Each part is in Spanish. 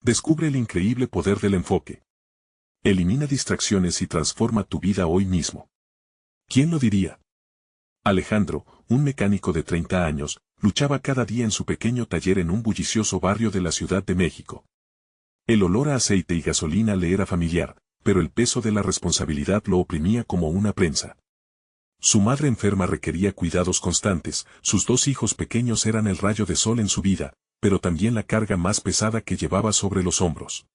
Descubre el increíble poder del enfoque. Elimina distracciones y transforma tu vida hoy mismo. ¿Quién lo diría? Alejandro, un mecánico de 30 años, luchaba cada día en su pequeño taller en un bullicioso barrio de la Ciudad de México. El olor a aceite y gasolina le era familiar, pero el peso de la responsabilidad lo oprimía como una prensa. Su madre enferma requería cuidados constantes, sus 2 hijos pequeños eran el rayo de sol en su vida, pero también la carga más pesada que llevaba sobre los hombros.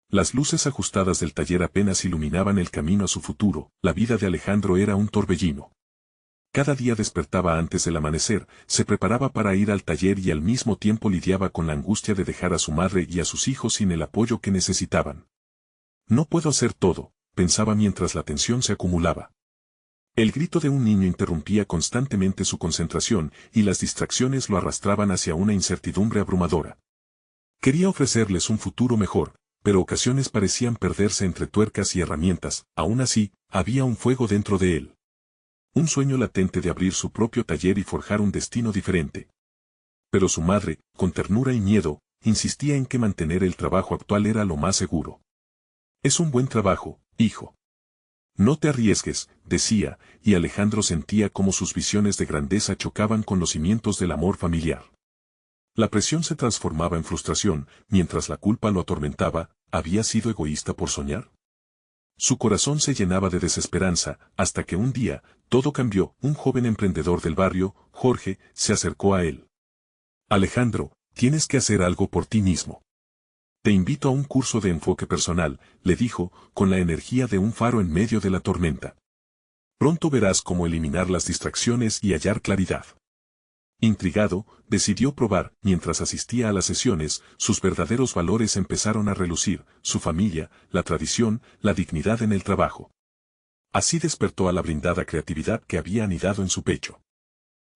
Las luces ajustadas del taller apenas iluminaban el camino a su futuro, la vida de Alejandro era un torbellino. Cada día despertaba antes del amanecer, se preparaba para ir al taller y al mismo tiempo lidiaba con la angustia de dejar a su madre y a sus hijos sin el apoyo que necesitaban. No puedo hacer todo, pensaba mientras la tensión se acumulaba. El grito de un niño interrumpía constantemente su concentración y las distracciones lo arrastraban hacia una incertidumbre abrumadora. Quería ofrecerles un futuro mejor, pero ocasiones parecían perderse entre tuercas y herramientas, aún así, había un fuego dentro de él. Un sueño latente de abrir su propio taller y forjar un destino diferente. Pero su madre, con ternura y miedo, insistía en que mantener el trabajo actual era lo más seguro. Es un buen trabajo, hijo. No te arriesgues, decía, y Alejandro sentía cómo sus visiones de grandeza chocaban con los cimientos del amor familiar. La presión se transformaba en frustración, mientras la culpa lo atormentaba. ¿Había sido egoísta por soñar? Su corazón se llenaba de desesperanza, hasta que un día, todo cambió. Un joven emprendedor del barrio, Jorge, se acercó a él. Alejandro, tienes que hacer algo por ti mismo. Te invito a un curso de enfoque personal, le dijo, con la energía de un faro en medio de la tormenta. Pronto verás cómo eliminar las distracciones y hallar claridad. Intrigado, decidió probar. Mientras asistía a las sesiones, sus verdaderos valores empezaron a relucir, su familia, la tradición, la dignidad en el trabajo. Así despertó a la blindada creatividad que había anidado en su pecho.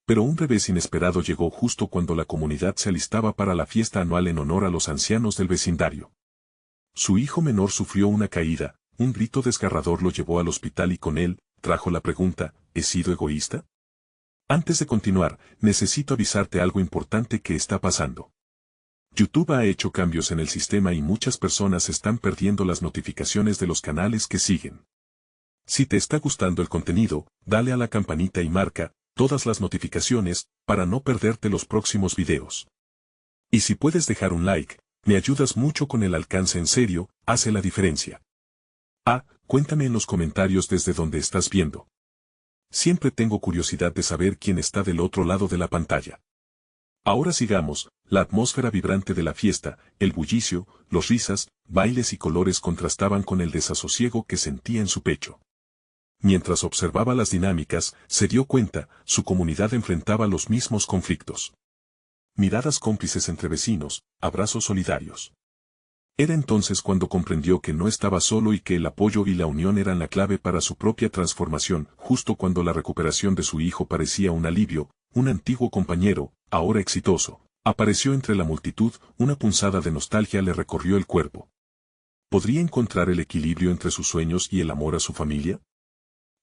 Pero un revés inesperado llegó justo cuando la comunidad se alistaba para la fiesta anual en honor a los ancianos del vecindario. Su hijo menor sufrió una caída, un grito desgarrador lo llevó al hospital y con él, trajo la pregunta, ¿he sido egoísta? Antes de continuar, necesito avisarte algo importante que está pasando. YouTube ha hecho cambios en el sistema y muchas personas están perdiendo las notificaciones de los canales que siguen. Si te está gustando el contenido, dale a la campanita y marca todas las notificaciones para no perderte los próximos videos. Y si puedes dejar un like, me ayudas mucho con el alcance en serio, hace la diferencia. Cuéntame en los comentarios desde donde estás viendo. Siempre tengo curiosidad de saber quién está del otro lado de la pantalla. Ahora sigamos, la atmósfera vibrante de la fiesta, el bullicio, los risas, bailes y colores contrastaban con el desasosiego que sentía en su pecho. Mientras observaba las dinámicas, se dio cuenta, su comunidad enfrentaba los mismos conflictos. Miradas cómplices entre vecinos, abrazos solidarios. Era entonces cuando comprendió que no estaba solo y que el apoyo y la unión eran la clave para su propia transformación. Justo cuando la recuperación de su hijo parecía un alivio, un antiguo compañero, ahora exitoso, apareció entre la multitud. Una punzada de nostalgia le recorrió el cuerpo. ¿Podría encontrar el equilibrio entre sus sueños y el amor a su familia?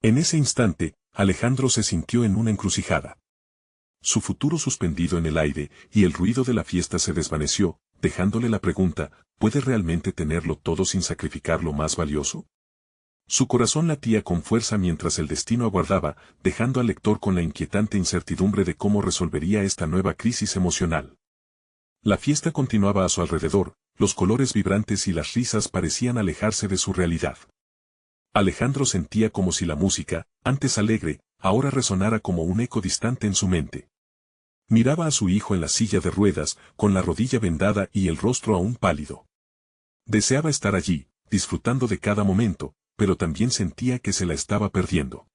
En ese instante, Alejandro se sintió en una encrucijada. Su futuro suspendido en el aire, y el ruido de la fiesta se desvaneció, dejándole la pregunta, ¿puede realmente tenerlo todo sin sacrificar lo más valioso? Su corazón latía con fuerza mientras el destino aguardaba, dejando al lector con la inquietante incertidumbre de cómo resolvería esta nueva crisis emocional. La fiesta continuaba a su alrededor, los colores vibrantes y las risas parecían alejarse de su realidad. Alejandro sentía como si la música, antes alegre, ahora resonara como un eco distante en su mente. Miraba a su hijo en la silla de ruedas, con la rodilla vendada y el rostro aún pálido. Deseaba estar allí, disfrutando de cada momento, pero también sentía que se la estaba perdiendo.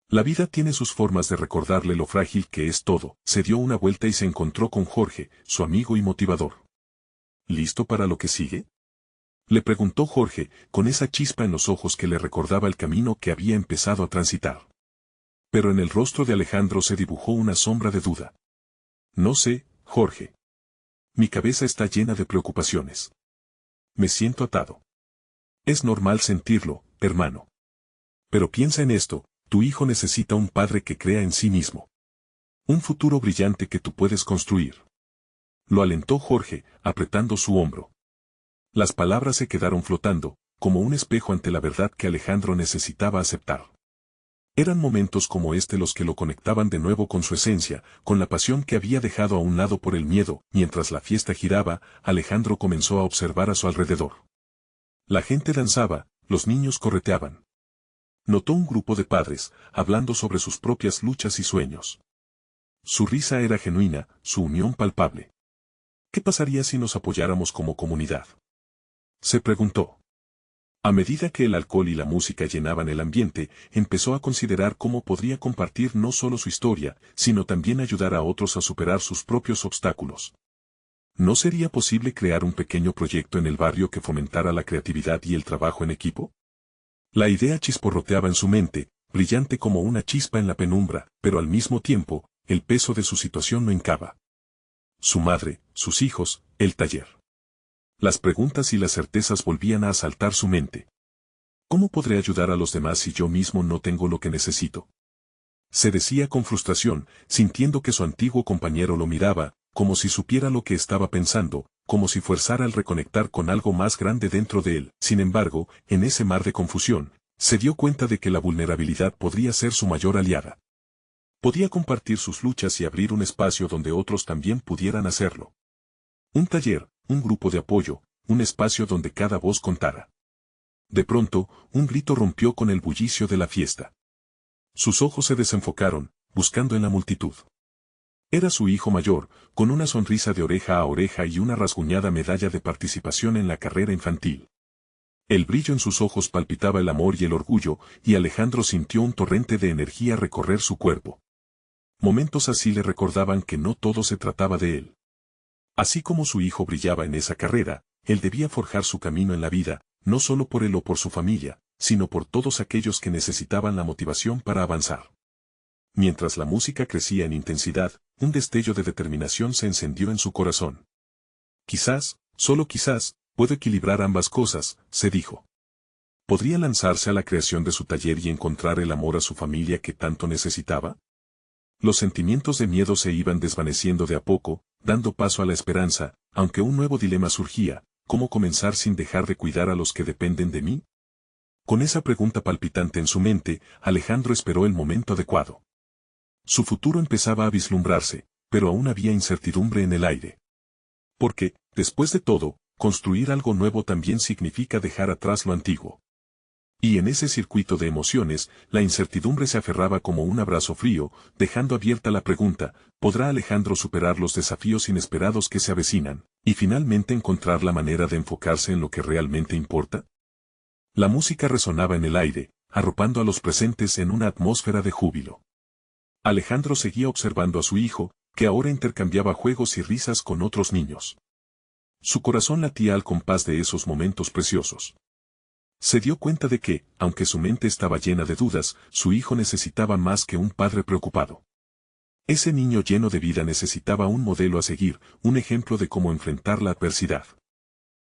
La vida tiene sus formas de recordarle lo frágil que es todo. Se dio una vuelta y se encontró con Jorge, su amigo y motivador. ¿Listo para lo que sigue? Le preguntó Jorge, con esa chispa en los ojos que le recordaba el camino que había empezado a transitar. Pero en el rostro de Alejandro se dibujó una sombra de duda. No sé, Jorge. Mi cabeza está llena de preocupaciones. Me siento atado. Es normal sentirlo, hermano. Pero piensa en esto, tu hijo necesita un padre que crea en sí mismo. Un futuro brillante que tú puedes construir. Lo alentó Jorge, apretando su hombro. Las palabras se quedaron flotando, como un espejo ante la verdad que Alejandro necesitaba aceptar. Eran momentos como este los que lo conectaban de nuevo con su esencia, con la pasión que había dejado a un lado por el miedo. Mientras la fiesta giraba, Alejandro comenzó a observar a su alrededor. La gente danzaba, los niños correteaban. Notó un grupo de padres, hablando sobre sus propias luchas y sueños. Su risa era genuina, su unión palpable. ¿Qué pasaría si nos apoyáramos como comunidad?, se preguntó. A medida que el alcohol y la música llenaban el ambiente, empezó a considerar cómo podría compartir no solo su historia, sino también ayudar a otros a superar sus propios obstáculos. ¿No sería posible crear un pequeño proyecto en el barrio que fomentara la creatividad y el trabajo en equipo? La idea chisporroteaba en su mente, brillante como una chispa en la penumbra, pero al mismo tiempo, el peso de su situación no hincaba. Su madre, sus hijos, el taller. Las preguntas y las certezas volvían a asaltar su mente. ¿Cómo podré ayudar a los demás si yo mismo no tengo lo que necesito?, se decía con frustración, sintiendo que su antiguo compañero lo miraba, como si supiera lo que estaba pensando, como si forzara al reconectar con algo más grande dentro de él. Sin embargo, en ese mar de confusión, se dio cuenta de que la vulnerabilidad podría ser su mayor aliada. Podía compartir sus luchas y abrir un espacio donde otros también pudieran hacerlo. Un taller, un grupo de apoyo, un espacio donde cada voz contara. De pronto, un grito rompió con el bullicio de la fiesta. Sus ojos se desenfocaron, buscando en la multitud. Era su hijo mayor, con una sonrisa de oreja a oreja y una rasguñada medalla de participación en la carrera infantil. El brillo en sus ojos palpitaba el amor y el orgullo, y Alejandro sintió un torrente de energía recorrer su cuerpo. Momentos así le recordaban que no todo se trataba de él. Así como su hijo brillaba en esa carrera, él debía forjar su camino en la vida, no solo por él o por su familia, sino por todos aquellos que necesitaban la motivación para avanzar. Mientras la música crecía en intensidad, un destello de determinación se encendió en su corazón. Quizás, solo quizás, puedo equilibrar ambas cosas, se dijo. ¿Podría lanzarse a la creación de su taller y encontrar el amor a su familia que tanto necesitaba? Los sentimientos de miedo se iban desvaneciendo de a poco, dando paso a la esperanza, aunque un nuevo dilema surgía: ¿cómo comenzar sin dejar de cuidar a los que dependen de mí? Con esa pregunta palpitante en su mente, Alejandro esperó el momento adecuado. Su futuro empezaba a vislumbrarse, pero aún había incertidumbre en el aire. Porque, después de todo, construir algo nuevo también significa dejar atrás lo antiguo. Y en ese circuito de emociones, la incertidumbre se aferraba como un abrazo frío, dejando abierta la pregunta: ¿podrá Alejandro superar los desafíos inesperados que se avecinan, y finalmente encontrar la manera de enfocarse en lo que realmente importa? La música resonaba en el aire, arropando a los presentes en una atmósfera de júbilo. Alejandro seguía observando a su hijo, que ahora intercambiaba juegos y risas con otros niños. Su corazón latía al compás de esos momentos preciosos. Se dio cuenta de que, aunque su mente estaba llena de dudas, su hijo necesitaba más que un padre preocupado. Ese niño lleno de vida necesitaba un modelo a seguir, un ejemplo de cómo enfrentar la adversidad.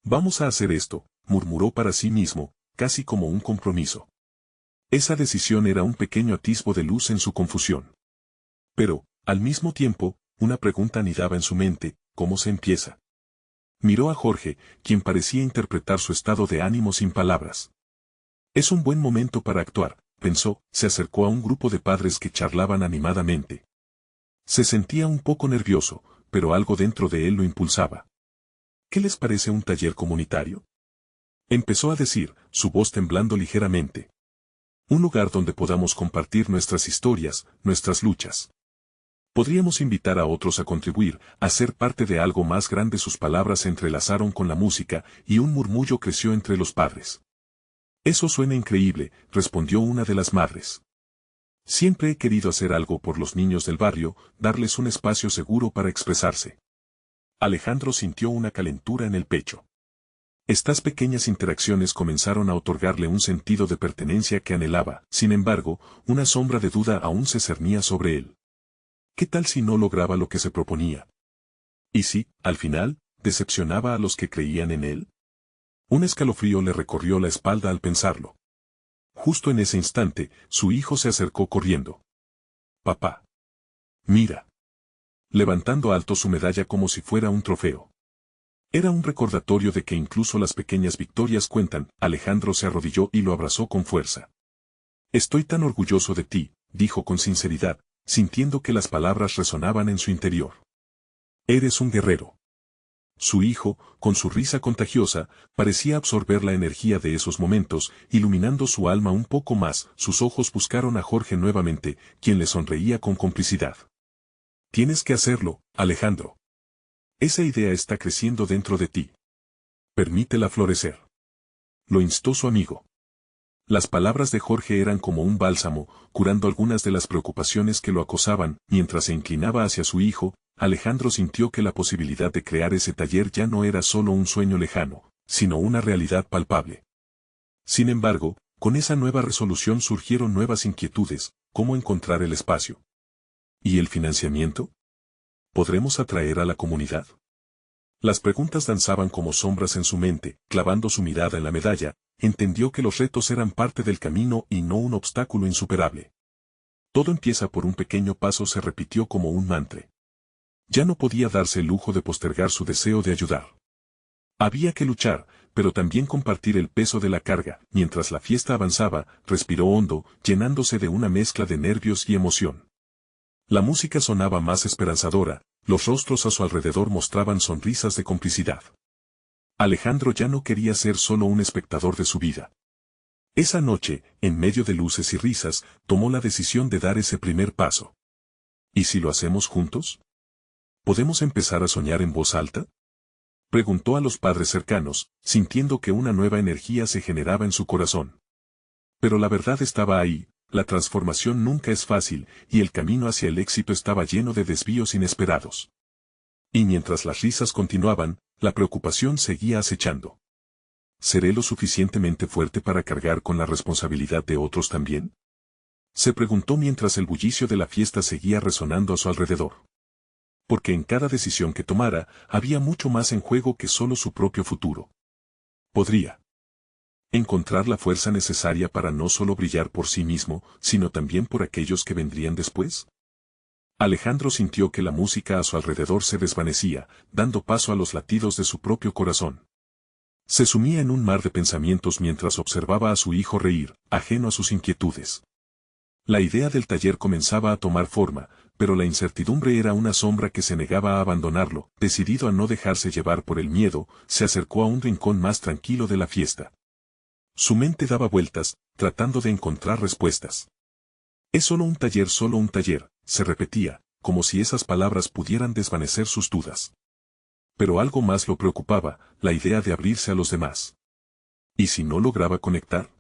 «Vamos a hacer esto», murmuró para sí mismo, casi como un compromiso. Esa decisión era un pequeño atisbo de luz en su confusión. Pero, al mismo tiempo, una pregunta anidaba en su mente: ¿cómo se empieza? Miró a Jorge, quien parecía interpretar su estado de ánimo sin palabras. Es un buen momento para actuar, pensó. Se acercó a un grupo de padres que charlaban animadamente. Se sentía un poco nervioso, pero algo dentro de él lo impulsaba. ¿Qué les parece un taller comunitario?, empezó a decir, su voz temblando ligeramente. Un lugar donde podamos compartir nuestras historias, nuestras luchas. Podríamos invitar a otros a contribuir, a ser parte de algo más grande. Sus palabras se entrelazaron con la música, y un murmullo creció entre los padres. Eso suena increíble, respondió una de las madres. Siempre he querido hacer algo por los niños del barrio, darles un espacio seguro para expresarse. Alejandro sintió una calentura en el pecho. Estas pequeñas interacciones comenzaron a otorgarle un sentido de pertenencia que anhelaba. Sin embargo, una sombra de duda aún se cernía sobre él. ¿Qué tal si no lograba lo que se proponía? ¿Y si, al final, decepcionaba a los que creían en él? Un escalofrío le recorrió la espalda al pensarlo. Justo en ese instante, su hijo se acercó corriendo. «Papá. Mira». Levantando alto su medalla como si fuera un trofeo. Era un recordatorio de que incluso las pequeñas victorias cuentan. Alejandro se arrodilló y lo abrazó con fuerza. Estoy tan orgulloso de ti, dijo con sinceridad, sintiendo que las palabras resonaban en su interior. Eres un guerrero. Su hijo, con su risa contagiosa, parecía absorber la energía de esos momentos, iluminando su alma un poco más. Sus ojos buscaron a Jorge nuevamente, quien le sonreía con complicidad. Tienes que hacerlo, Alejandro. Esa idea está creciendo dentro de ti. Permítela florecer. Lo instó su amigo. Las palabras de Jorge eran como un bálsamo, curando algunas de las preocupaciones que lo acosaban. Mientras se inclinaba hacia su hijo, Alejandro sintió que la posibilidad de crear ese taller ya no era solo un sueño lejano, sino una realidad palpable. Sin embargo, con esa nueva resolución surgieron nuevas inquietudes. ¿Cómo encontrar el espacio? ¿Y el financiamiento? ¿Podremos atraer a la comunidad? Las preguntas danzaban como sombras en su mente. Clavando su mirada en la medalla, entendió que los retos eran parte del camino y no un obstáculo insuperable. Todo empieza por un pequeño paso, se repitió como un mantra. Ya no podía darse el lujo de postergar su deseo de ayudar. Había que luchar, pero también compartir el peso de la carga. Mientras la fiesta avanzaba, respiró hondo, llenándose de una mezcla de nervios y emoción. La música sonaba más esperanzadora, los rostros a su alrededor mostraban sonrisas de complicidad. Alejandro ya no quería ser solo un espectador de su vida. Esa noche, en medio de luces y risas, tomó la decisión de dar ese primer paso. ¿Y si lo hacemos juntos? ¿Podemos empezar a soñar en voz alta? Preguntó a los padres cercanos, sintiendo que una nueva energía se generaba en su corazón. Pero la verdad estaba ahí. La transformación nunca es fácil, y el camino hacia el éxito estaba lleno de desvíos inesperados. Y mientras las risas continuaban, la preocupación seguía acechando. ¿Seré lo suficientemente fuerte para cargar con la responsabilidad de otros también? Se preguntó mientras el bullicio de la fiesta seguía resonando a su alrededor. Porque en cada decisión que tomara, había mucho más en juego que solo su propio futuro. ¿Podría encontrar la fuerza necesaria para no solo brillar por sí mismo, sino también por aquellos que vendrían después? Alejandro sintió que la música a su alrededor se desvanecía, dando paso a los latidos de su propio corazón. Se sumía en un mar de pensamientos mientras observaba a su hijo reír, ajeno a sus inquietudes. La idea del taller comenzaba a tomar forma, pero la incertidumbre era una sombra que se negaba a abandonarlo. Decidido a no dejarse llevar por el miedo, se acercó a un rincón más tranquilo de la fiesta. Su mente daba vueltas, tratando de encontrar respuestas. Es solo un taller, se repetía, como si esas palabras pudieran desvanecer sus dudas. Pero algo más lo preocupaba, la idea de abrirse a los demás. ¿Y si no lograba conectar?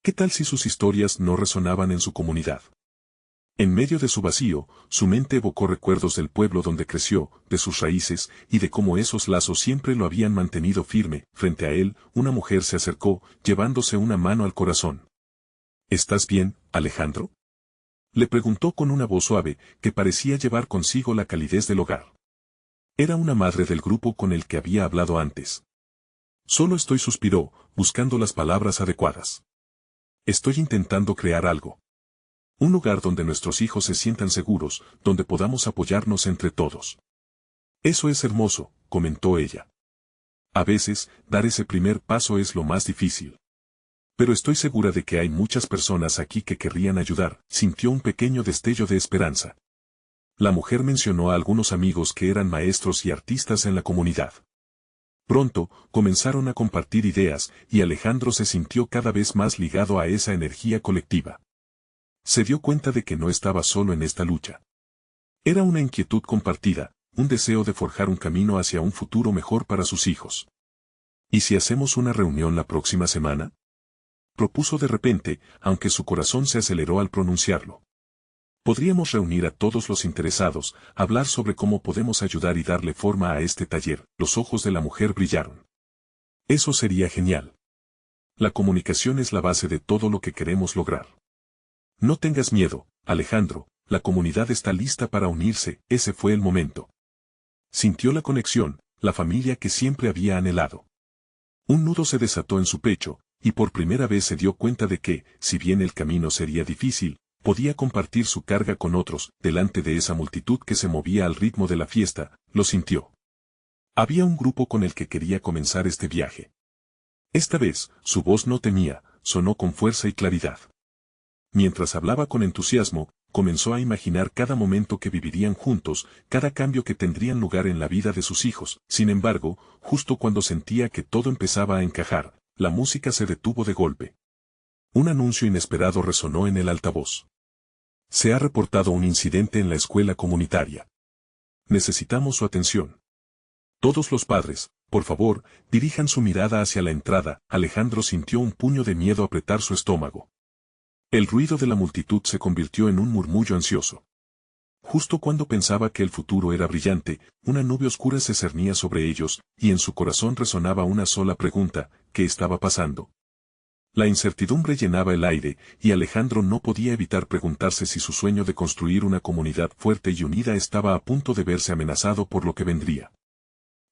¿Qué tal si sus historias no resonaban en su comunidad? En medio de su vacío, su mente evocó recuerdos del pueblo donde creció, de sus raíces, y de cómo esos lazos siempre lo habían mantenido firme. Frente a él, una mujer se acercó, llevándose una mano al corazón. ¿Estás bien, Alejandro? Le preguntó con una voz suave, que parecía llevar consigo la calidez del hogar. Era una madre del grupo con el que había hablado antes. Solo estoy, suspiró, buscando las palabras adecuadas. Estoy intentando crear algo. Un lugar donde nuestros hijos se sientan seguros, donde podamos apoyarnos entre todos. Eso es hermoso, comentó ella. A veces, dar ese primer paso es lo más difícil. Pero estoy segura de que hay muchas personas aquí que querrían ayudar. Sintió un pequeño destello de esperanza. La mujer mencionó a algunos amigos que eran maestros y artistas en la comunidad. Pronto, comenzaron a compartir ideas, y Alejandro se sintió cada vez más ligado a esa energía colectiva. Se dio cuenta de que no estaba solo en esta lucha. Era una inquietud compartida, un deseo de forjar un camino hacia un futuro mejor para sus hijos. ¿Y si hacemos una reunión la próxima semana? Propuso de repente, aunque su corazón se aceleró al pronunciarlo. Podríamos reunir a todos los interesados, hablar sobre cómo podemos ayudar y darle forma a este taller. Los ojos de la mujer brillaron. Eso sería genial. La comunicación es la base de todo lo que queremos lograr. No tengas miedo, Alejandro, la comunidad está lista para unirse. Ese fue el momento. Sintió la conexión, la familia que siempre había anhelado. Un nudo se desató en su pecho, y por primera vez se dio cuenta de que, si bien el camino sería difícil, podía compartir su carga con otros. Delante de esa multitud que se movía al ritmo de la fiesta, lo sintió. Había un grupo con el que quería comenzar este viaje. Esta vez, su voz no temía, sonó con fuerza y claridad. Mientras hablaba con entusiasmo, comenzó a imaginar cada momento que vivirían juntos, cada cambio que tendrían lugar en la vida de sus hijos. Sin embargo, justo cuando sentía que todo empezaba a encajar, la música se detuvo de golpe. Un anuncio inesperado resonó en el altavoz. Se ha reportado un incidente en la escuela comunitaria. Necesitamos su atención. Todos los padres, por favor, dirijan su mirada hacia la entrada. Alejandro sintió un puño de miedo apretar su estómago. El ruido de la multitud se convirtió en un murmullo ansioso. Justo cuando pensaba que el futuro era brillante, una nube oscura se cernía sobre ellos, y en su corazón resonaba una sola pregunta: ¿qué estaba pasando? La incertidumbre llenaba el aire, y Alejandro no podía evitar preguntarse si su sueño de construir una comunidad fuerte y unida estaba a punto de verse amenazado por lo que vendría.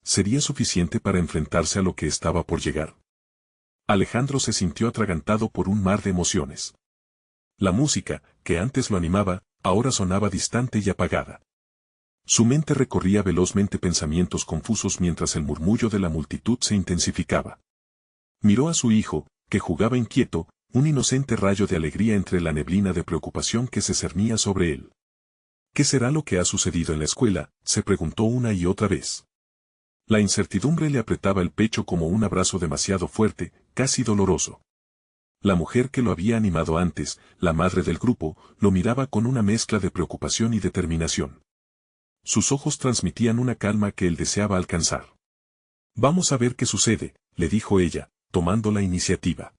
¿Sería suficiente para enfrentarse a lo que estaba por llegar? Alejandro se sintió atragantado por un mar de emociones. La música, que antes lo animaba, ahora sonaba distante y apagada. Su mente recorría velozmente pensamientos confusos mientras el murmullo de la multitud se intensificaba. Miró a su hijo, que jugaba inquieto, un inocente rayo de alegría entre la neblina de preocupación que se cernía sobre él. ¿Qué será lo que ha sucedido en la escuela?, se preguntó una y otra vez. La incertidumbre le apretaba el pecho como un abrazo demasiado fuerte, casi doloroso. La mujer que lo había animado antes, la madre del grupo, lo miraba con una mezcla de preocupación y determinación. Sus ojos transmitían una calma que él deseaba alcanzar. Vamos a ver qué sucede, le dijo ella, tomando la iniciativa.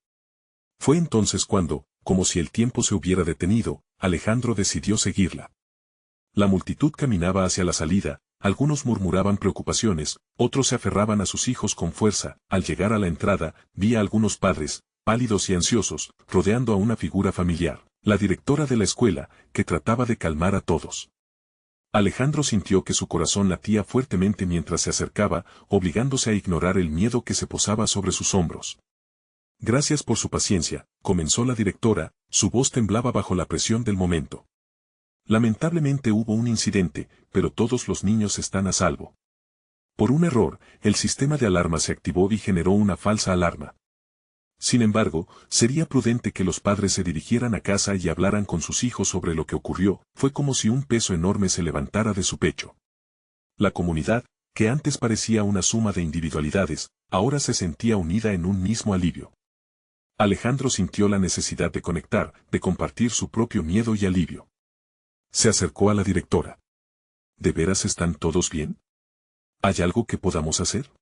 Fue entonces cuando, como si el tiempo se hubiera detenido, Alejandro decidió seguirla. La multitud caminaba hacia la salida, algunos murmuraban preocupaciones, otros se aferraban a sus hijos con fuerza. Al llegar a la entrada, vi a algunos padres, pálidos y ansiosos, rodeando a una figura familiar, la directora de la escuela, que trataba de calmar a todos. Alejandro sintió que su corazón latía fuertemente mientras se acercaba, obligándose a ignorar el miedo que se posaba sobre sus hombros. Gracias por su paciencia, comenzó la directora, su voz temblaba bajo la presión del momento. Lamentablemente hubo un incidente, pero todos los niños están a salvo. Por un error, el sistema de alarma se activó y generó una falsa alarma. Sin embargo, sería prudente que los padres se dirigieran a casa y hablaran con sus hijos sobre lo que ocurrió. Fue como si un peso enorme se levantara de su pecho. La comunidad, que antes parecía una suma de individualidades, ahora se sentía unida en un mismo alivio. Alejandro sintió la necesidad de conectar, de compartir su propio miedo y alivio. Se acercó a la directora. ¿De veras están todos bien? ¿Hay algo que podamos hacer?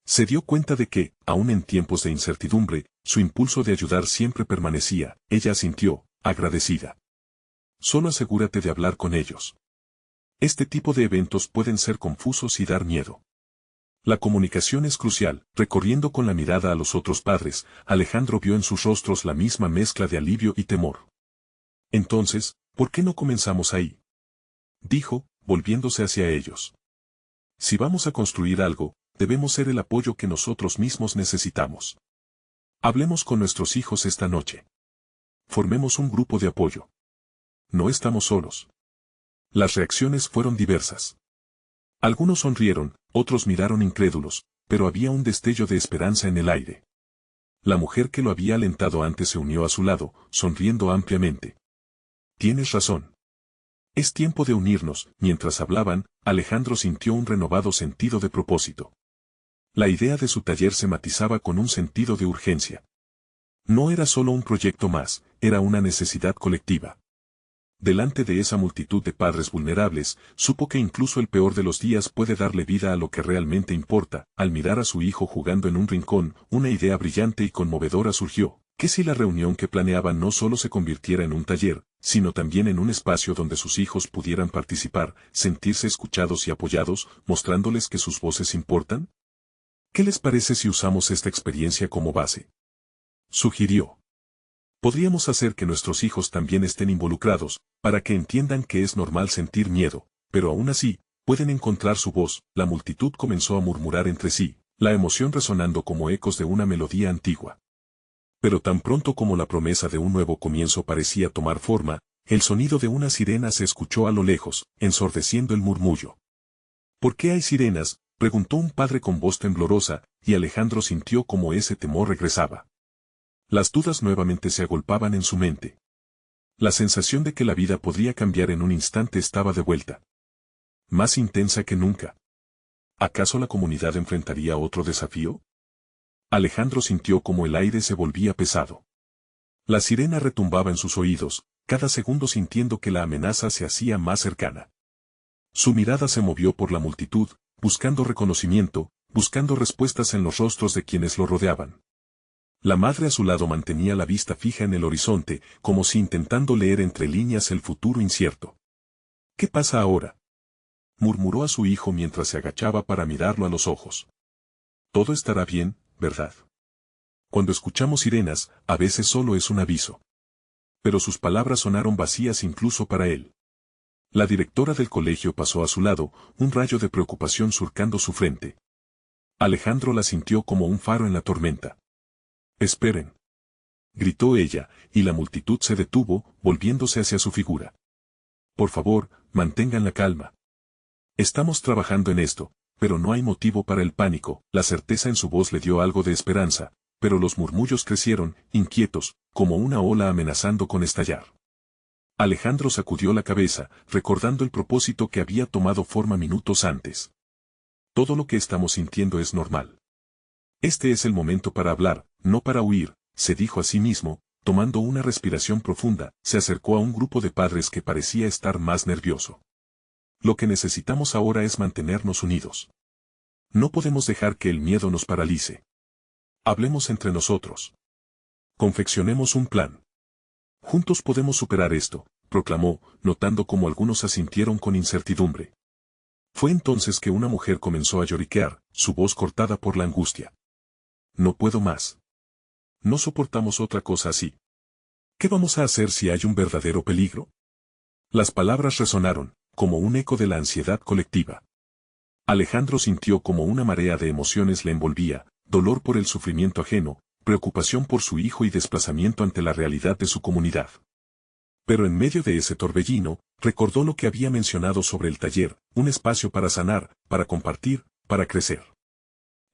Se dio cuenta de que, aun en tiempos de incertidumbre, su impulso de ayudar siempre permanecía. Ella asintió, agradecida. Solo asegúrate de hablar con ellos. Este tipo de eventos pueden ser confusos y dar miedo. La comunicación es crucial. Recorriendo con la mirada a los otros padres, Alejandro vio en sus rostros la misma mezcla de alivio y temor. Entonces, ¿por qué no comenzamos ahí?, dijo, volviéndose hacia ellos. Si vamos a construir algo, debemos ser el apoyo que nosotros mismos necesitamos. Hablemos con nuestros hijos esta noche. Formemos un grupo de apoyo. No estamos solos. Las reacciones fueron diversas. Algunos sonrieron, otros miraron incrédulos, pero había un destello de esperanza en el aire. La mujer que lo había alentado antes se unió a su lado, sonriendo ampliamente. Tienes razón. Es tiempo de unirnos. Mientras hablaban, Alejandro sintió un renovado sentido de propósito. La idea de su taller se matizaba con un sentido de urgencia. No era solo un proyecto más, era una necesidad colectiva. Delante de esa multitud de padres vulnerables, supo que incluso el peor de los días puede darle vida a lo que realmente importa. Al mirar a su hijo jugando en un rincón, una idea brillante y conmovedora surgió. ¿Qué si la reunión que planeaban no solo se convirtiera en un taller, sino también en un espacio donde sus hijos pudieran participar, sentirse escuchados y apoyados, mostrándoles que sus voces importan? ¿Qué les parece si usamos esta experiencia como base?, sugirió. Podríamos hacer que nuestros hijos también estén involucrados, para que entiendan que es normal sentir miedo, pero aún así, pueden encontrar su voz. La multitud comenzó a murmurar entre sí, la emoción resonando como ecos de una melodía antigua. Pero tan pronto como la promesa de un nuevo comienzo parecía tomar forma, el sonido de una sirena se escuchó a lo lejos, ensordeciendo el murmullo. ¿Por qué hay sirenas?, Preguntó un padre con voz temblorosa, y Alejandro sintió como ese temor regresaba. Las dudas nuevamente se agolpaban en su mente. La sensación de que la vida podría cambiar en un instante estaba de vuelta. Más intensa que nunca. ¿Acaso la comunidad enfrentaría otro desafío? Alejandro sintió como el aire se volvía pesado. La sirena retumbaba en sus oídos, cada segundo sintiendo que la amenaza se hacía más cercana. Su mirada se movió por la multitud, buscando reconocimiento, buscando respuestas en los rostros de quienes lo rodeaban. La madre a su lado mantenía la vista fija en el horizonte, como si intentando leer entre líneas el futuro incierto. ¿Qué pasa ahora?, murmuró a su hijo mientras se agachaba para mirarlo a los ojos. Todo estará bien, ¿verdad? Cuando escuchamos sirenas, a veces solo es un aviso. Pero sus palabras sonaron vacías incluso para él. La directora del colegio pasó a su lado, un rayo de preocupación surcando su frente. Alejandro la sintió como un faro en la tormenta. «Esperen», gritó ella, y la multitud se detuvo, volviéndose hacia su figura. «Por favor, mantengan la calma. Estamos trabajando en esto, pero no hay motivo para el pánico». La certeza en su voz le dio algo de esperanza, pero los murmullos crecieron, inquietos, como una ola amenazando con estallar. Alejandro sacudió la cabeza, recordando el propósito que había tomado forma minutos antes. Todo lo que estamos sintiendo es normal. Este es el momento para hablar, no para huir, se dijo a sí mismo, tomando una respiración profunda, se acercó a un grupo de padres que parecía estar más nervioso. Lo que necesitamos ahora es mantenernos unidos. No podemos dejar que el miedo nos paralice. Hablemos entre nosotros. Confeccionemos un plan. Juntos podemos superar esto, proclamó, notando cómo algunos asintieron con incertidumbre. Fue entonces que una mujer comenzó a lloriquear, su voz cortada por la angustia. «No puedo más. No soportamos otra cosa así. ¿Qué vamos a hacer si hay un verdadero peligro?». Las palabras resonaron, como un eco de la ansiedad colectiva. Alejandro sintió como una marea de emociones le envolvía, dolor por el sufrimiento ajeno, preocupación por su hijo y desplazamiento ante la realidad de su comunidad. Pero en medio de ese torbellino, recordó lo que había mencionado sobre el taller, un espacio para sanar, para compartir, para crecer.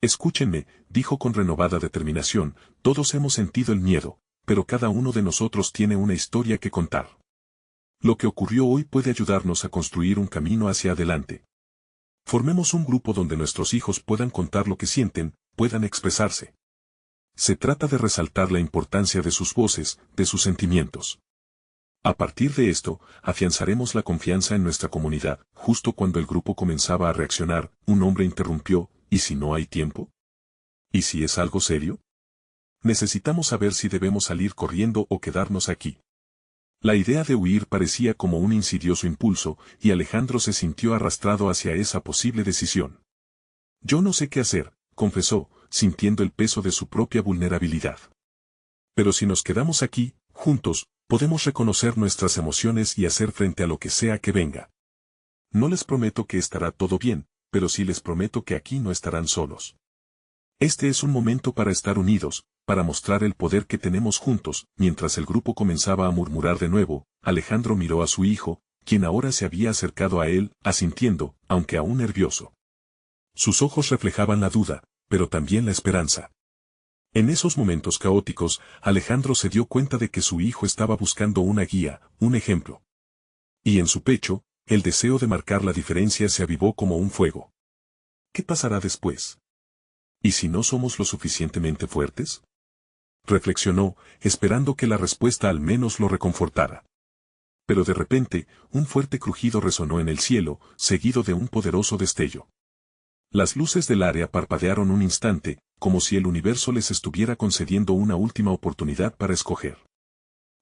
«Escúchenme», dijo con renovada determinación, «todos hemos sentido el miedo, pero cada uno de nosotros tiene una historia que contar. Lo que ocurrió hoy puede ayudarnos a construir un camino hacia adelante. Formemos un grupo donde nuestros hijos puedan contar lo que sienten, puedan expresarse. Se trata de resaltar la importancia de sus voces, de sus sentimientos. A partir de esto, afianzaremos la confianza en nuestra comunidad». Justo cuando el grupo comenzaba a reaccionar, un hombre interrumpió: «¿Y si no hay tiempo? ¿Y si es algo serio? Necesitamos saber si debemos salir corriendo o quedarnos aquí». La idea de huir parecía como un insidioso impulso, y Alejandro se sintió arrastrado hacia esa posible decisión. «Yo no sé qué hacer», confesó, sintiendo el peso de su propia vulnerabilidad. «Pero si nos quedamos aquí, juntos, podemos reconocer nuestras emociones y hacer frente a lo que sea que venga. No les prometo que estará todo bien, pero sí les prometo que aquí no estarán solos. Este es un momento para estar unidos, para mostrar el poder que tenemos juntos». Mientras el grupo comenzaba a murmurar de nuevo, Alejandro miró a su hijo, quien ahora se había acercado a él, asintiendo, aunque aún nervioso. Sus ojos reflejaban la duda, pero también la esperanza. En esos momentos caóticos, Alejandro se dio cuenta de que su hijo estaba buscando una guía, un ejemplo. Y en su pecho, el deseo de marcar la diferencia se avivó como un fuego. ¿Qué pasará después? ¿Y si no somos lo suficientemente fuertes?, reflexionó, esperando que la respuesta al menos lo reconfortara. Pero de repente, un fuerte crujido resonó en el cielo, seguido de un poderoso destello. Las luces del área parpadearon un instante, como si el universo les estuviera concediendo una última oportunidad para escoger.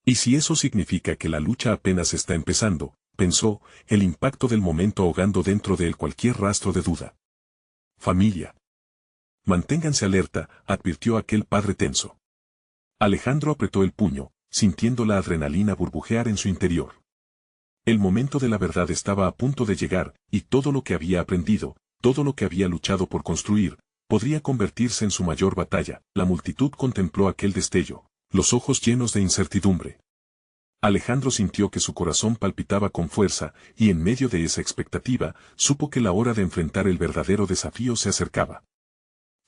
«¿Y si eso significa que la lucha apenas está empezando?», pensó, el impacto del momento ahogando dentro de él cualquier rastro de duda. «Familia. Manténganse alerta», advirtió aquel padre tenso. Alejandro apretó el puño, sintiendo la adrenalina burbujear en su interior. El momento de la verdad estaba a punto de llegar, y todo lo que había aprendido, todo lo que había luchado por construir, podría convertirse en su mayor batalla. La multitud contempló aquel destello, los ojos llenos de incertidumbre. Alejandro sintió que su corazón palpitaba con fuerza, y en medio de esa expectativa, supo que la hora de enfrentar el verdadero desafío se acercaba.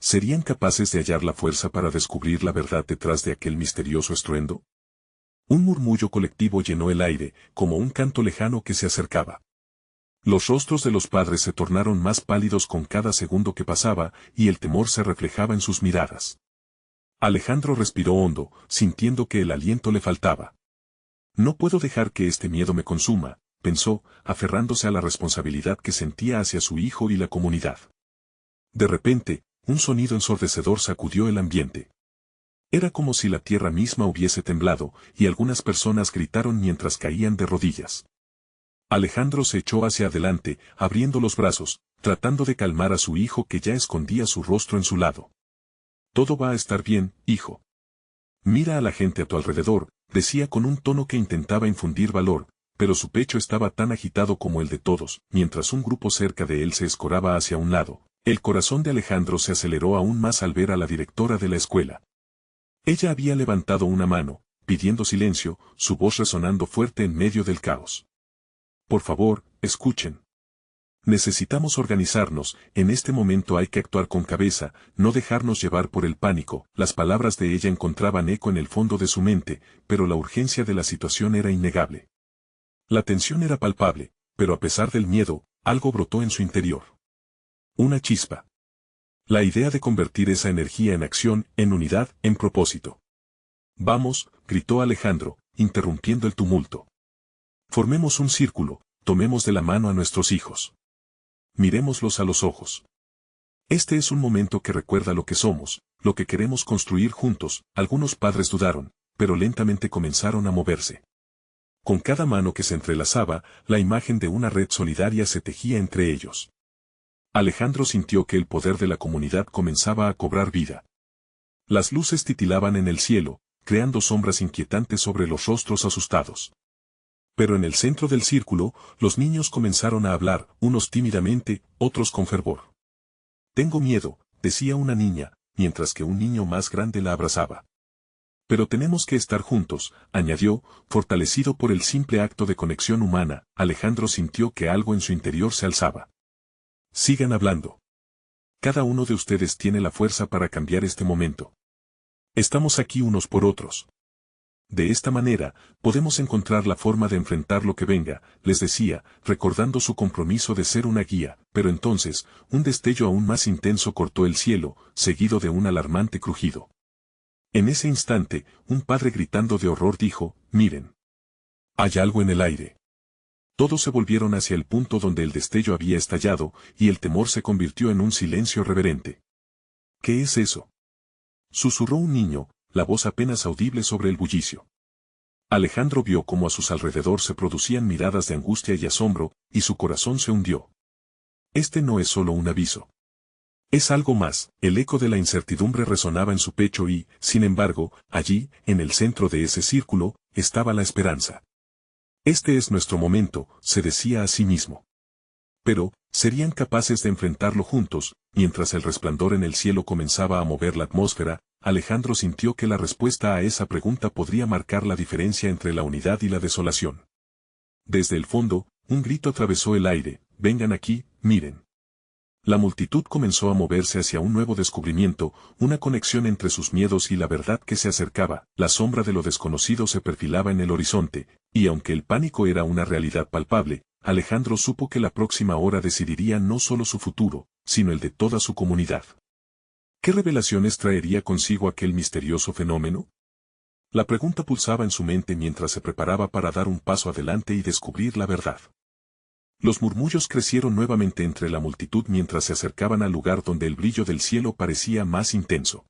¿Serían capaces de hallar la fuerza para descubrir la verdad detrás de aquel misterioso estruendo? Un murmullo colectivo llenó el aire, como un canto lejano que se acercaba. Los rostros de los padres se tornaron más pálidos con cada segundo que pasaba, y el temor se reflejaba en sus miradas. Alejandro respiró hondo, sintiendo que el aliento le faltaba. No puedo dejar que este miedo me consuma, pensó, aferrándose a la responsabilidad que sentía hacia su hijo y la comunidad. De repente, un sonido ensordecedor sacudió el ambiente. Era como si la tierra misma hubiese temblado, y algunas personas gritaron mientras caían de rodillas. Alejandro se echó hacia adelante, abriendo los brazos, tratando de calmar a su hijo que ya escondía su rostro en su lado. Todo va a estar bien, hijo. Mira a la gente a tu alrededor, decía con un tono que intentaba infundir valor, pero su pecho estaba tan agitado como el de todos, mientras un grupo cerca de él se escoraba hacia un lado. El corazón de Alejandro se aceleró aún más al ver a la directora de la escuela. Ella había levantado una mano, pidiendo silencio, su voz resonando fuerte en medio del caos. Por favor, escuchen. Necesitamos organizarnos, en este momento hay que actuar con cabeza, no dejarnos llevar por el pánico. Las palabras de ella encontraban eco en el fondo de su mente, pero la urgencia de la situación era innegable. La tensión era palpable, pero a pesar del miedo, algo brotó en su interior. Una chispa. La idea de convertir esa energía en acción, en unidad, en propósito. Vamos, gritó Alejandro, interrumpiendo el tumulto. Formemos un círculo, tomemos de la mano a nuestros hijos. Mirémoslos a los ojos. Este es un momento que recuerda lo que somos, lo que queremos construir juntos. Algunos padres dudaron, pero lentamente comenzaron a moverse. Con cada mano que se entrelazaba, la imagen de una red solidaria se tejía entre ellos. Alejandro sintió que el poder de la comunidad comenzaba a cobrar vida. Las luces titilaban en el cielo, creando sombras inquietantes sobre los rostros asustados. Pero en el centro del círculo, los niños comenzaron a hablar, unos tímidamente, otros con fervor. Tengo miedo, decía una niña, mientras que un niño más grande la abrazaba. Pero tenemos que estar juntos, añadió, fortalecido por el simple acto de conexión humana. Alejandro sintió que algo en su interior se alzaba. Sigan hablando. Cada uno de ustedes tiene la fuerza para cambiar este momento. Estamos aquí unos por otros. De esta manera, podemos encontrar la forma de enfrentar lo que venga, les decía, recordando su compromiso de ser una guía, pero entonces, un destello aún más intenso cortó el cielo, seguido de un alarmante crujido. En ese instante, un padre gritando de horror dijo, miren. Hay algo en el aire. Todos se volvieron hacia el punto donde el destello había estallado, y el temor se convirtió en un silencio reverente. ¿Qué es eso? Susurró un niño, la voz apenas audible sobre el bullicio. Alejandro vio cómo a sus alrededor se producían miradas de angustia y asombro, y su corazón se hundió. Este no es solo un aviso. Es algo más. El eco de la incertidumbre resonaba en su pecho y, sin embargo, allí, en el centro de ese círculo, estaba la esperanza. Este es nuestro momento, se decía a sí mismo. Pero, ¿serían capaces de enfrentarlo juntos? Mientras el resplandor en el cielo comenzaba a mover la atmósfera, Alejandro sintió que la respuesta a esa pregunta podría marcar la diferencia entre la unidad y la desolación. Desde el fondo, un grito atravesó el aire, vengan aquí, miren. La multitud comenzó a moverse hacia un nuevo descubrimiento, una conexión entre sus miedos y la verdad que se acercaba. La sombra de lo desconocido se perfilaba en el horizonte, y aunque el pánico era una realidad palpable, Alejandro supo que la próxima hora decidiría no solo su futuro, sino el de toda su comunidad. ¿Qué revelaciones traería consigo aquel misterioso fenómeno? La pregunta pulsaba en su mente mientras se preparaba para dar un paso adelante y descubrir la verdad. Los murmullos crecieron nuevamente entre la multitud mientras se acercaban al lugar donde el brillo del cielo parecía más intenso.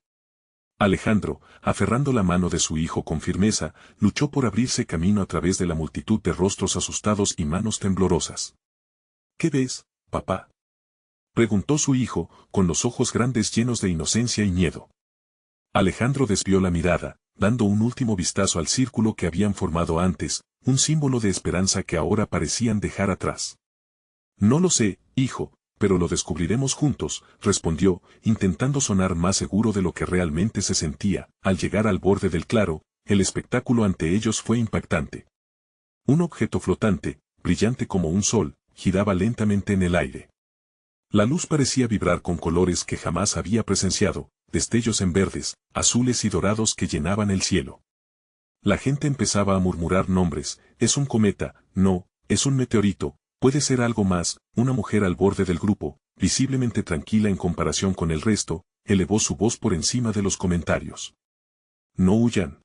Alejandro, aferrando la mano de su hijo con firmeza, luchó por abrirse camino a través de la multitud de rostros asustados y manos temblorosas. ¿Qué ves, papá? Preguntó su hijo, con los ojos grandes llenos de inocencia y miedo. Alejandro desvió la mirada, dando un último vistazo al círculo que habían formado antes, un símbolo de esperanza que ahora parecían dejar atrás. No lo sé, hijo, pero lo descubriremos juntos, respondió, intentando sonar más seguro de lo que realmente se sentía. Al llegar al borde del claro, el espectáculo ante ellos fue impactante. Un objeto flotante, brillante como un sol, giraba lentamente en el aire. La luz parecía vibrar con colores que jamás había presenciado, destellos en verdes, azules y dorados que llenaban el cielo. La gente empezaba a murmurar nombres: es un cometa, no, es un meteorito, puede ser algo más. Una mujer al borde del grupo, visiblemente tranquila en comparación con el resto, elevó su voz por encima de los comentarios. No huyan.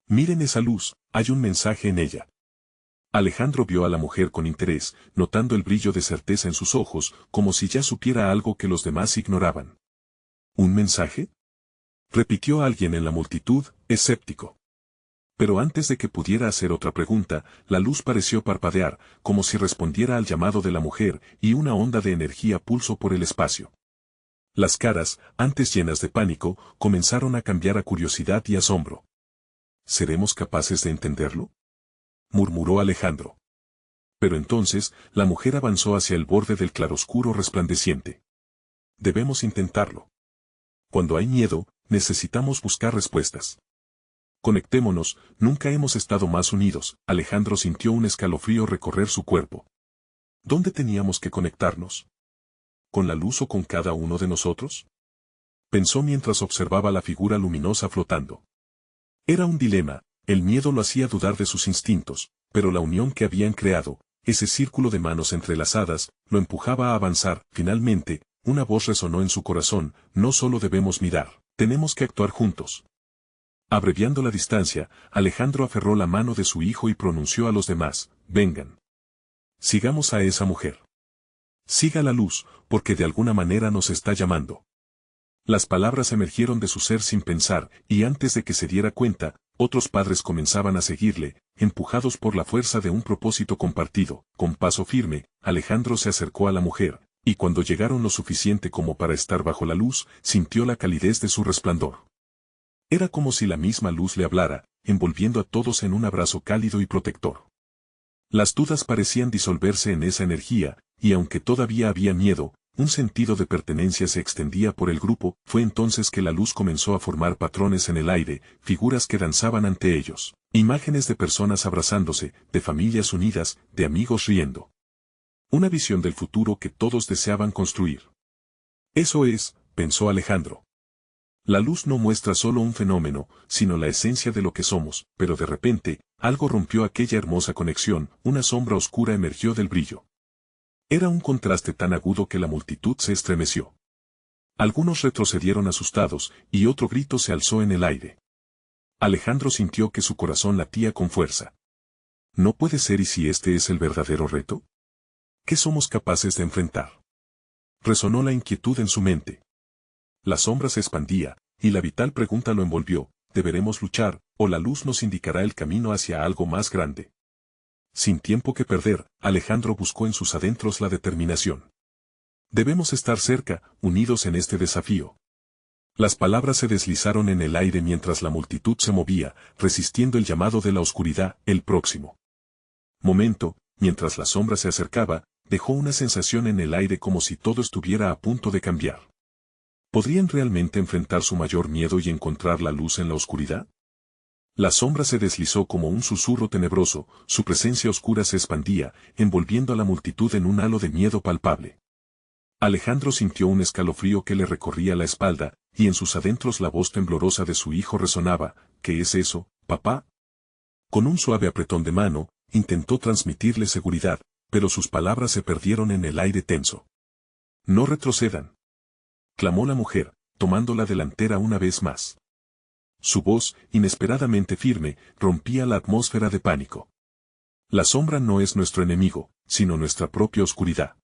Miren esa luz, hay un mensaje en ella. Alejandro vio a la mujer con interés, notando el brillo de certeza en sus ojos, como si ya supiera algo que los demás ignoraban. ¿Un mensaje?, repitió alguien en la multitud, escéptico. Pero antes de que pudiera hacer otra pregunta, la luz pareció parpadear, como si respondiera al llamado de la mujer, y una onda de energía pulsó por el espacio. Las caras, antes llenas de pánico, comenzaron a cambiar a curiosidad y asombro. ¿Seremos capaces de entenderlo?, murmuró Alejandro. Pero entonces, la mujer avanzó hacia el borde del claroscuro resplandeciente. Debemos intentarlo. Cuando hay miedo, necesitamos buscar respuestas. Conectémonos, nunca hemos estado más unidos. Alejandro sintió un escalofrío recorrer su cuerpo. ¿Dónde teníamos que conectarnos? ¿Con la luz o con cada uno de nosotros?, pensó mientras observaba la figura luminosa flotando. Era un dilema. El miedo lo hacía dudar de sus instintos, pero la unión que habían creado, ese círculo de manos entrelazadas, lo empujaba a avanzar. Finalmente, una voz resonó en su corazón: no solo debemos mirar, tenemos que actuar juntos. Abreviando la distancia, Alejandro aferró la mano de su hijo y pronunció a los demás: vengan. Sigamos a esa mujer. Siga la luz, porque de alguna manera nos está llamando. Las palabras emergieron de su ser sin pensar, y antes de que se diera cuenta, otros padres comenzaban a seguirle, empujados por la fuerza de un propósito compartido. Con paso firme, Alejandro se acercó a la mujer, y cuando llegaron lo suficiente como para estar bajo la luz, sintió la calidez de su resplandor. Era como si la misma luz le hablara, envolviendo a todos en un abrazo cálido y protector. Las dudas parecían disolverse en esa energía, y aunque todavía había miedo, un sentido de pertenencia se extendía por el grupo. Fue entonces que la luz comenzó a formar patrones en el aire, figuras que danzaban ante ellos, imágenes de personas abrazándose, de familias unidas, de amigos riendo. Una visión del futuro que todos deseaban construir. Eso es, pensó Alejandro. La luz no muestra solo un fenómeno, sino la esencia de lo que somos. Pero de repente, algo rompió aquella hermosa conexión. Una sombra oscura emergió del brillo. Era un contraste tan agudo que la multitud se estremeció. Algunos retrocedieron asustados, y otro grito se alzó en el aire. Alejandro sintió que su corazón latía con fuerza. ¿No puede ser? ¿Y si este es el verdadero reto? ¿Qué somos capaces de enfrentar? Resonó la inquietud en su mente. La sombra se expandía, y la vital pregunta lo envolvió: ¿deberemos luchar, o la luz nos indicará el camino hacia algo más grande? Sin tiempo que perder, Alejandro buscó en sus adentros la determinación. Debemos estar cerca, unidos en este desafío. Las palabras se deslizaron en el aire mientras la multitud se movía, resistiendo el llamado de la oscuridad. El próximo momento, mientras la sombra se acercaba, dejó una sensación en el aire como si todo estuviera a punto de cambiar. ¿Podrían realmente enfrentar su mayor miedo y encontrar la luz en la oscuridad? La sombra se deslizó como un susurro tenebroso, su presencia oscura se expandía, envolviendo a la multitud en un halo de miedo palpable. Alejandro sintió un escalofrío que le recorría la espalda, y en sus adentros la voz temblorosa de su hijo resonaba: ¿qué es eso, papá? Con un suave apretón de mano, intentó transmitirle seguridad, pero sus palabras se perdieron en el aire tenso. No retrocedan, clamó la mujer, tomando la delantera una vez más. Su voz, inesperadamente firme, rompía la atmósfera de pánico. La sombra no es nuestro enemigo, sino nuestra propia oscuridad.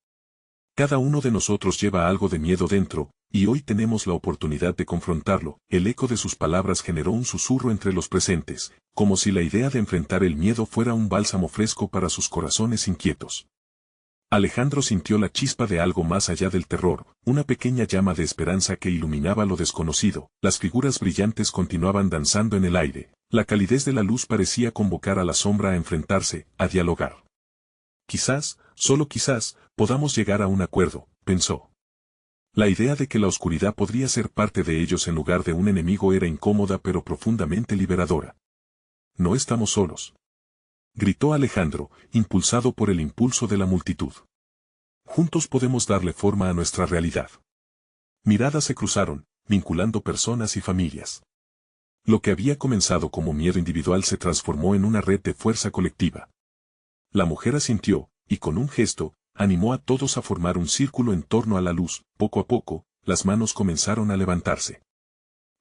Cada uno de nosotros lleva algo de miedo dentro, y hoy tenemos la oportunidad de confrontarlo. El eco de sus palabras generó un susurro entre los presentes, como si la idea de enfrentar el miedo fuera un bálsamo fresco para sus corazones inquietos. Alejandro sintió la chispa de algo más allá del terror, una pequeña llama de esperanza que iluminaba lo desconocido. Las figuras brillantes continuaban danzando en el aire. La calidez de la luz parecía convocar a la sombra a enfrentarse, a dialogar. Quizás, solo quizás, podamos llegar a un acuerdo, pensó. La idea de que la oscuridad podría ser parte de ellos en lugar de un enemigo era incómoda pero profundamente liberadora. No estamos solos. gritó Alejandro, impulsado por el impulso de la multitud. Juntos podemos darle forma a nuestra realidad. Miradas se cruzaron, vinculando personas y familias. Lo que había comenzado como miedo individual se transformó en una red de fuerza colectiva. La mujer asintió, y con un gesto, animó a todos a formar un círculo en torno a la luz. Poco a poco, las manos comenzaron a levantarse.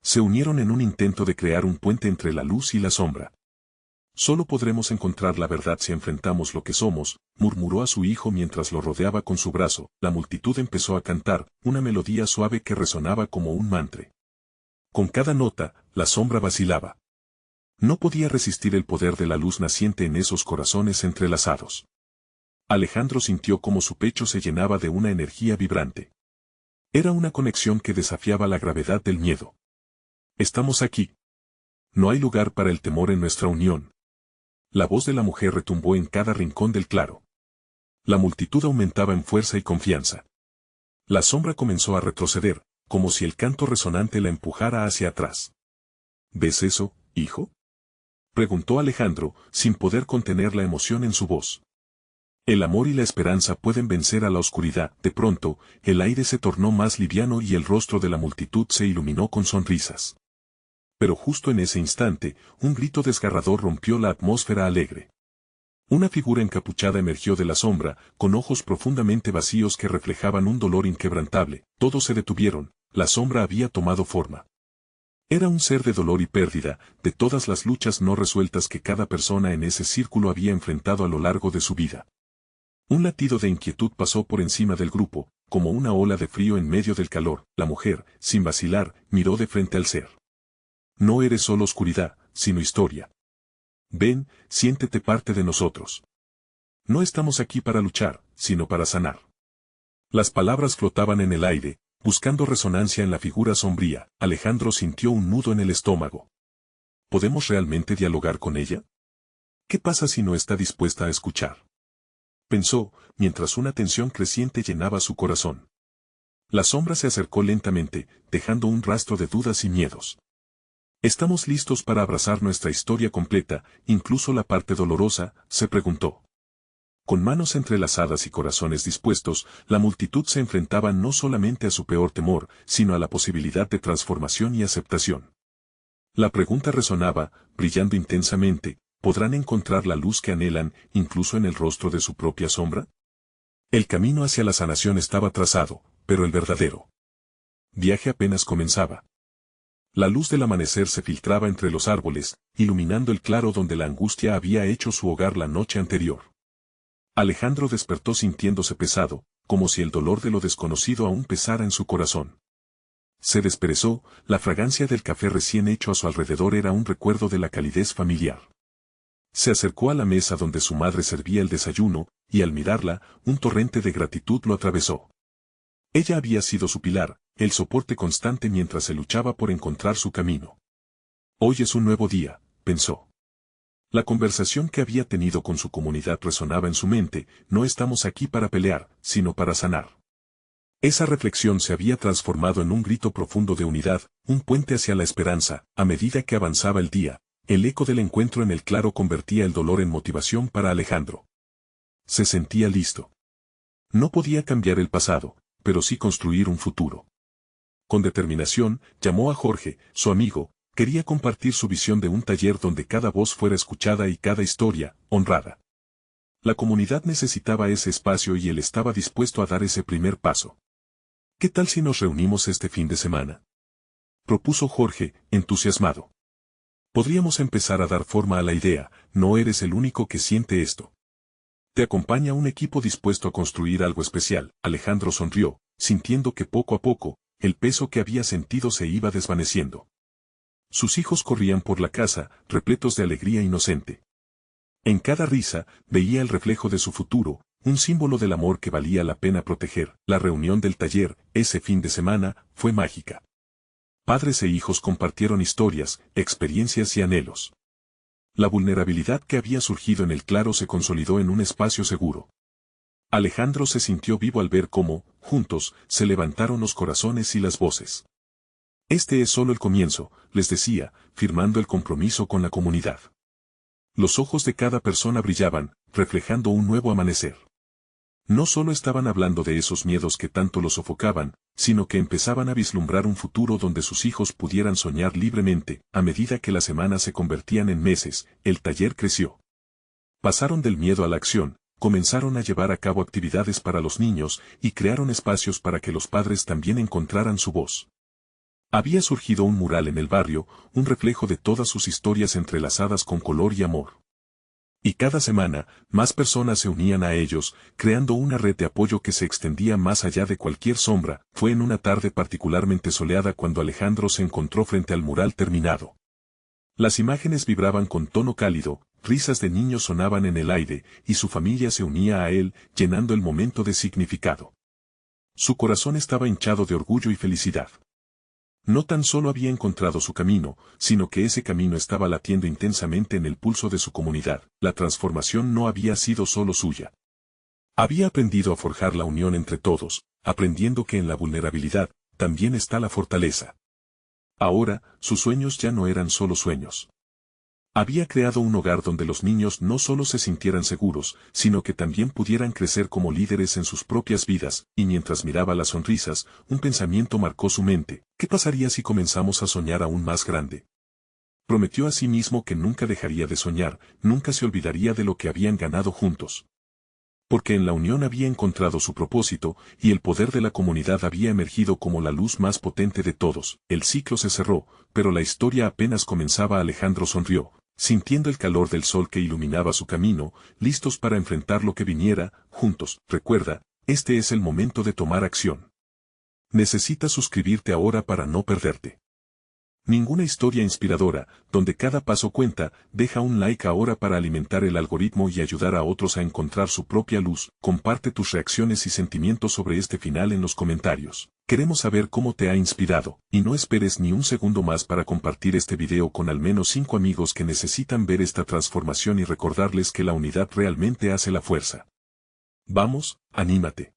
Se unieron en un intento de crear un puente entre la luz y la sombra. Solo podremos encontrar la verdad si enfrentamos lo que somos, murmuró a su hijo mientras lo rodeaba con su brazo. La multitud empezó a cantar, una melodía suave que resonaba como un mantra. Con cada nota, la sombra vacilaba. No podía resistir el poder de la luz naciente en esos corazones entrelazados. Alejandro sintió como su pecho se llenaba de una energía vibrante. Era una conexión que desafiaba la gravedad del miedo. Estamos aquí. No hay lugar para el temor en nuestra unión. La voz de la mujer retumbó en cada rincón del claro. La multitud aumentaba en fuerza y confianza. La sombra comenzó a retroceder, como si el canto resonante la empujara hacia atrás. ¿Ves eso, hijo?, preguntó Alejandro, sin poder contener la emoción en su voz. El amor y la esperanza pueden vencer a la oscuridad. De pronto, el aire se tornó más liviano y el rostro de la multitud se iluminó con sonrisas. Pero justo en ese instante, un grito desgarrador rompió la atmósfera alegre. Una figura encapuchada emergió de la sombra, con ojos profundamente vacíos que reflejaban un dolor inquebrantable. Todos se detuvieron, la sombra había tomado forma. Era un ser de dolor y pérdida, de todas las luchas no resueltas que cada persona en ese círculo había enfrentado a lo largo de su vida. Un latido de inquietud pasó por encima del grupo, como una ola de frío en medio del calor. La mujer, sin vacilar, miró de frente al ser. No eres solo oscuridad, sino historia. Ven, siéntete parte de nosotros. No estamos aquí para luchar, sino para sanar. Las palabras flotaban en el aire, buscando resonancia en la figura sombría. Alejandro sintió un nudo en el estómago. ¿Podemos realmente dialogar con ella? ¿Qué pasa si no está dispuesta a escuchar?, pensó, mientras una tensión creciente llenaba su corazón. La sombra se acercó lentamente, dejando un rastro de dudas y miedos. ¿Estamos listos para abrazar nuestra historia completa, incluso la parte dolorosa?, se preguntó. Con manos entrelazadas y corazones dispuestos, la multitud se enfrentaba no solamente a su peor temor, sino a la posibilidad de transformación y aceptación. La pregunta resonaba, brillando intensamente: ¿podrán encontrar la luz que anhelan, incluso en el rostro de su propia sombra? El camino hacia la sanación estaba trazado, pero el verdadero viaje apenas comenzaba. La luz del amanecer se filtraba entre los árboles, iluminando el claro donde la angustia había hecho su hogar la noche anterior. Alejandro despertó sintiéndose pesado, como si el dolor de lo desconocido aún pesara en su corazón. Se desperezó, la fragancia del café recién hecho a su alrededor era un recuerdo de la calidez familiar. Se acercó a la mesa donde su madre servía el desayuno, y al mirarla, un torrente de gratitud lo atravesó. Ella había sido su pilar, el soporte constante mientras se luchaba por encontrar su camino. Hoy es un nuevo día, pensó. La conversación que había tenido con su comunidad resonaba en su mente: no estamos aquí para pelear, sino para sanar. Esa reflexión se había transformado en un grito profundo de unidad, un puente hacia la esperanza. A medida que avanzaba el día, el eco del encuentro en el claro convertía el dolor en motivación para Alejandro. Se sentía listo. No podía cambiar el pasado, pero sí construir un futuro. Con determinación, llamó a Jorge, su amigo. Quería compartir su visión de un taller donde cada voz fuera escuchada y cada historia, honrada. La comunidad necesitaba ese espacio y él estaba dispuesto a dar ese primer paso. ¿Qué tal si nos reunimos este fin de semana?, propuso Jorge, entusiasmado. Podríamos empezar a dar forma a la idea. No eres el único que siente esto. Te acompaña un equipo dispuesto a construir algo especial. Alejandro sonrió, sintiendo que poco a poco, el peso que había sentido se iba desvaneciendo. Sus hijos corrían por la casa, repletos de alegría inocente. En cada risa, veía el reflejo de su futuro, un símbolo del amor que valía la pena proteger. La reunión del taller, ese fin de semana, fue mágica. Padres e hijos compartieron historias, experiencias y anhelos. La vulnerabilidad que había surgido en el claro se consolidó en un espacio seguro. Alejandro se sintió vivo al ver cómo, juntos, se levantaron los corazones y las voces. Este es solo el comienzo, les decía, firmando el compromiso con la comunidad. Los ojos de cada persona brillaban, reflejando un nuevo amanecer. No solo estaban hablando de esos miedos que tanto los sofocaban, sino que empezaban a vislumbrar un futuro donde sus hijos pudieran soñar libremente. A medida que las semanas se convertían en meses, el taller creció. Pasaron del miedo a la acción, comenzaron a llevar a cabo actividades para los niños y crearon espacios para que los padres también encontraran su voz. Había surgido un mural en el barrio, un reflejo de todas sus historias entrelazadas con color y amor. Y cada semana, más personas se unían a ellos, creando una red de apoyo que se extendía más allá de cualquier sombra. Fue en una tarde particularmente soleada cuando Alejandro se encontró frente al mural terminado. Las imágenes vibraban con tono cálido, risas de niños sonaban en el aire, y su familia se unía a él, llenando el momento de significado. Su corazón estaba hinchado de orgullo y felicidad. No tan solo había encontrado su camino, sino que ese camino estaba latiendo intensamente en el pulso de su comunidad. La transformación no había sido solo suya. Había aprendido a forjar la unión entre todos, aprendiendo que en la vulnerabilidad también está la fortaleza. Ahora, sus sueños ya no eran solo sueños. Había creado un hogar donde los niños no solo se sintieran seguros, sino que también pudieran crecer como líderes en sus propias vidas, y mientras miraba las sonrisas, un pensamiento marcó su mente: ¿qué pasaría si comenzamos a soñar aún más grande? Prometió a sí mismo que nunca dejaría de soñar, nunca se olvidaría de lo que habían ganado juntos. Porque en la unión había encontrado su propósito, y el poder de la comunidad había emergido como la luz más potente de todos. El ciclo se cerró, pero la historia apenas comenzaba. Alejandro sonrió, sintiendo el calor del sol que iluminaba su camino, listos para enfrentar lo que viniera. Juntos, recuerda, este es el momento de tomar acción. Necesitas suscribirte ahora para no perderte ninguna historia inspiradora, donde cada paso cuenta. Deja un like ahora para alimentar el algoritmo y ayudar a otros a encontrar su propia luz. Comparte tus reacciones y sentimientos sobre este final en los comentarios. Queremos saber cómo te ha inspirado, y no esperes ni un segundo más para compartir este video con al menos 5 amigos que necesitan ver esta transformación y recordarles que la unidad realmente hace la fuerza. Vamos, anímate.